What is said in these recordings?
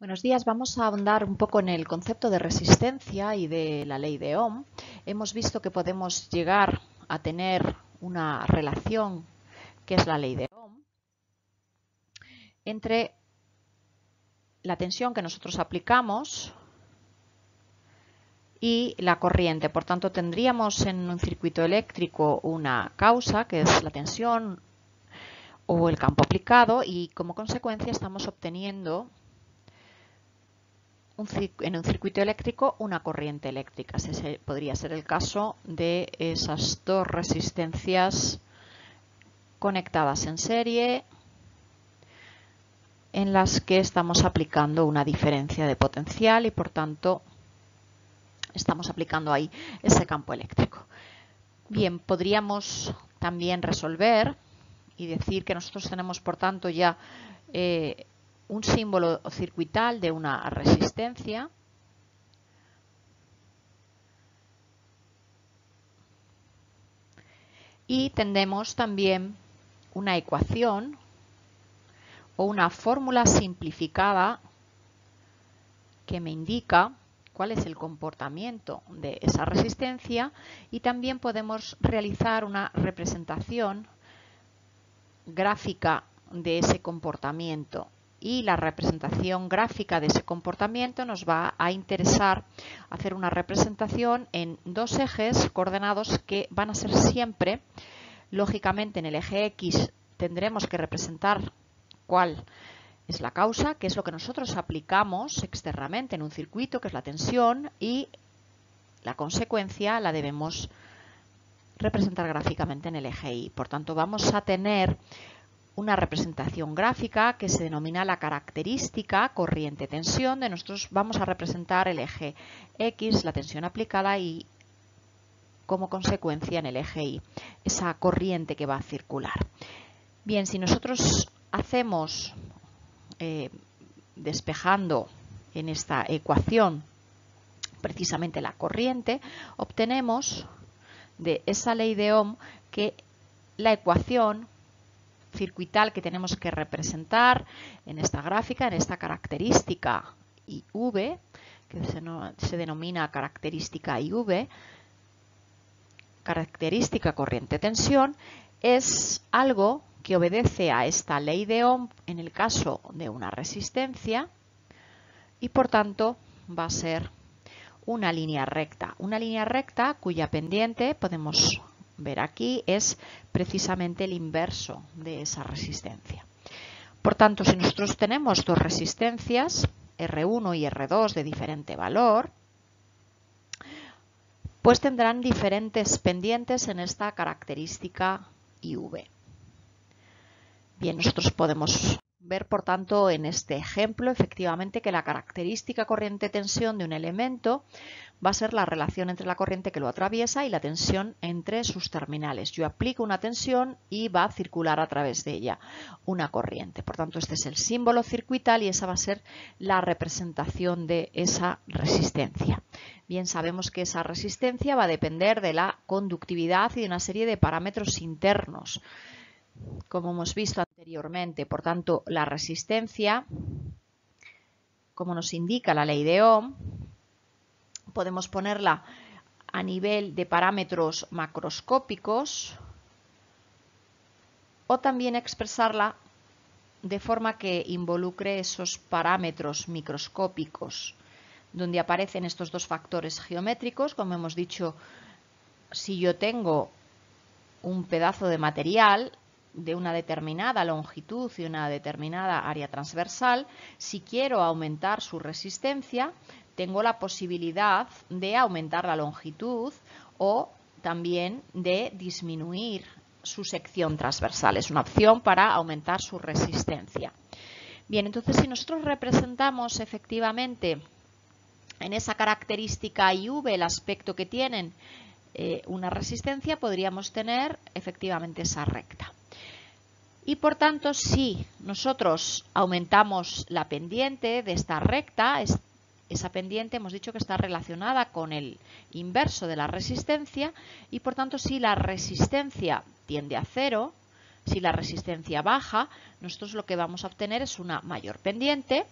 Buenos días, vamos a ahondar un poco en el concepto de resistencia y de la ley de Ohm. Hemos visto que podemos llegar a tener una relación, que es la ley de Ohm, entre la tensión que nosotros aplicamos y la corriente. Por tanto, tendríamos en un circuito eléctrico una causa, que es la tensión o el campo aplicado, y como consecuencia estamos obteniendo en un circuito eléctrico una corriente eléctrica. Ese podría ser el caso de esas dos resistencias conectadas en serie en las que estamos aplicando una diferencia de potencial y por tanto estamos aplicando ahí ese campo eléctrico. Bien, podríamos también resolver y decir que nosotros tenemos por tanto ya un símbolo circuital de una resistencia y tendremos también una ecuación o una fórmula simplificada que me indica cuál es el comportamiento de esa resistencia, y también podemos realizar una representación gráfica de ese comportamiento. Y la representación gráfica de ese comportamiento nos va a interesar hacer una representación en dos ejes coordenados que van a ser siempre, lógicamente en el eje X tendremos que representar cuál es la causa, que es lo que nosotros aplicamos externamente en un circuito, que es la tensión, y la consecuencia la debemos representar gráficamente en el eje Y. Por tanto, vamos a tener una representación gráfica que se denomina la característica corriente-tensión. De nosotros vamos a representar el eje X, la tensión aplicada, y como consecuencia en el eje Y esa corriente que va a circular. Bien, si nosotros hacemos despejando en esta ecuación precisamente la corriente, obtenemos de esa ley de Ohm que la ecuación circuital que tenemos que representar en esta gráfica, en esta característica IV, que se denomina característica IV, característica corriente-tensión, es algo que obedece a esta ley de Ohm en el caso de una resistencia y por tanto va a ser una línea recta cuya pendiente, podemos ver aquí, es precisamente el inverso de esa resistencia. Por tanto, si nosotros tenemos dos resistencias, R1 y R2 de diferente valor, pues tendrán diferentes pendientes en esta característica IV. Bien, nosotros podemos ver, por tanto, en este ejemplo, efectivamente, que la característica corriente-tensión de un elemento va a ser la relación entre la corriente que lo atraviesa y la tensión entre sus terminales. Yo aplico una tensión y va a circular a través de ella una corriente. Por tanto, este es el símbolo circuital y esa va a ser la representación de esa resistencia. Bien, sabemos que esa resistencia va a depender de la conductividad y de una serie de parámetros internos, como hemos visto anteriormente. Por tanto, la resistencia, como nos indica la ley de Ohm, podemos ponerla a nivel de parámetros macroscópicos o también expresarla de forma que involucre esos parámetros microscópicos, donde aparecen estos dos factores geométricos. Como hemos dicho, si yo tengo un pedazo de material de una determinada longitud y una determinada área transversal, si quiero aumentar su resistencia, tengo la posibilidad de aumentar la longitud o también de disminuir su sección transversal. Es una opción para aumentar su resistencia. Bien, entonces si nosotros representamos efectivamente en esa característica IV el aspecto que tienen una resistencia, podríamos tener efectivamente esa recta. Y por tanto, si nosotros aumentamos la pendiente de esta recta, esa pendiente hemos dicho que está relacionada con el inverso de la resistencia, y por tanto, si la resistencia tiende a cero, Si la resistencia baja, nosotros lo que vamos a obtener es una mayor pendiente,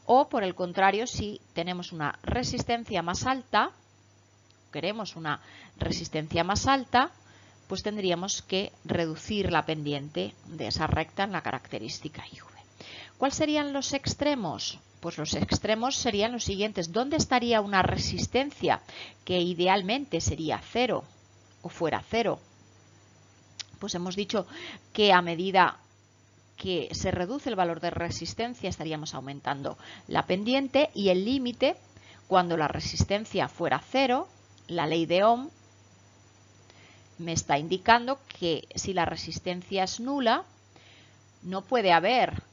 o por el contrario, si tenemos una resistencia más alta, queremos una resistencia más alta, pues tendríamos que reducir la pendiente de esa recta en la característica IV. ¿Cuáles serían los extremos? Pues los extremos serían los siguientes. ¿Dónde estaría una resistencia que idealmente sería 0 o fuera 0? Pues hemos dicho que a medida que se reduce el valor de resistencia estaríamos aumentando la pendiente, y el límite, cuando la resistencia fuera 0, la ley de Ohm me está indicando que si la resistencia es nula, no puede haber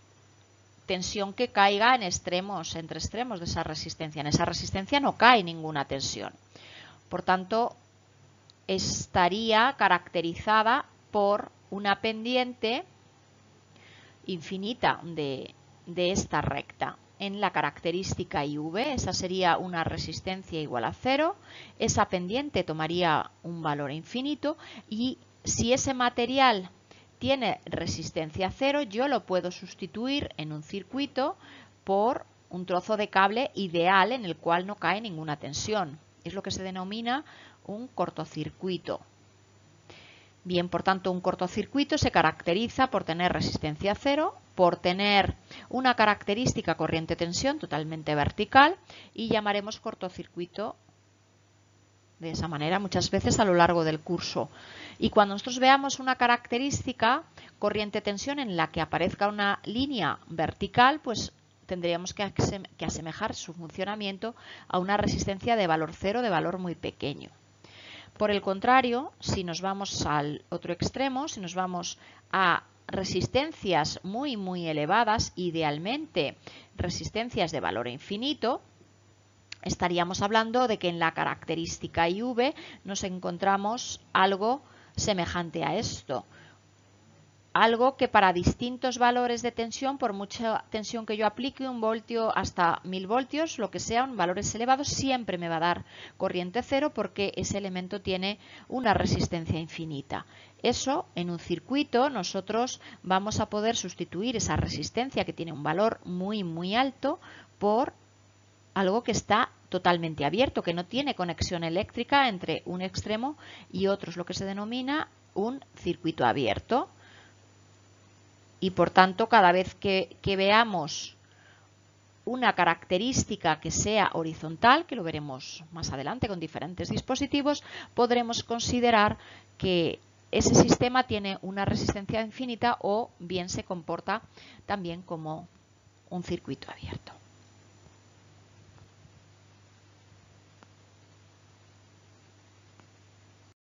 tensión que caiga en extremos, entre extremos de esa resistencia. En esa resistencia no cae ninguna tensión. Por tanto, estaría caracterizada por una pendiente infinita de esta recta. En la característica IV, esa sería una resistencia igual a 0, esa pendiente tomaría un valor infinito, y si ese material tiene resistencia 0, yo lo puedo sustituir en un circuito por un trozo de cable ideal en el cual no cae ninguna tensión. Es lo que se denomina un cortocircuito. Bien, por tanto, un cortocircuito se caracteriza por tener resistencia 0, por tener una característica corriente-tensión totalmente vertical, y llamaremos cortocircuito de esa manera muchas veces a lo largo del curso. Y cuando nosotros veamos una característica corriente-tensión en la que aparezca una línea vertical, pues tendríamos que asemejar su funcionamiento a una resistencia de valor 0, de valor muy pequeño. Por el contrario, si nos vamos al otro extremo, si nos vamos a resistencias muy elevadas, idealmente resistencias de valor infinito, estaríamos hablando de que en la característica IV nos encontramos algo semejante a esto. Algo que para distintos valores de tensión, por mucha tensión que yo aplique, 1 voltio hasta 1000 voltios, lo que sean valores elevados, siempre me va a dar corriente 0 porque ese elemento tiene una resistencia infinita. Eso, en un circuito, nosotros vamos a poder sustituir esa resistencia que tiene un valor muy alto por algo que está totalmente abierto, que no tiene conexión eléctrica entre un extremo y otro. Es lo que se denomina un circuito abierto. Y por tanto, cada vez que veamos una característica que sea horizontal, que lo veremos más adelante con diferentes dispositivos, podremos considerar que ese sistema tiene una resistencia infinita, o bien se comporta también como un circuito abierto.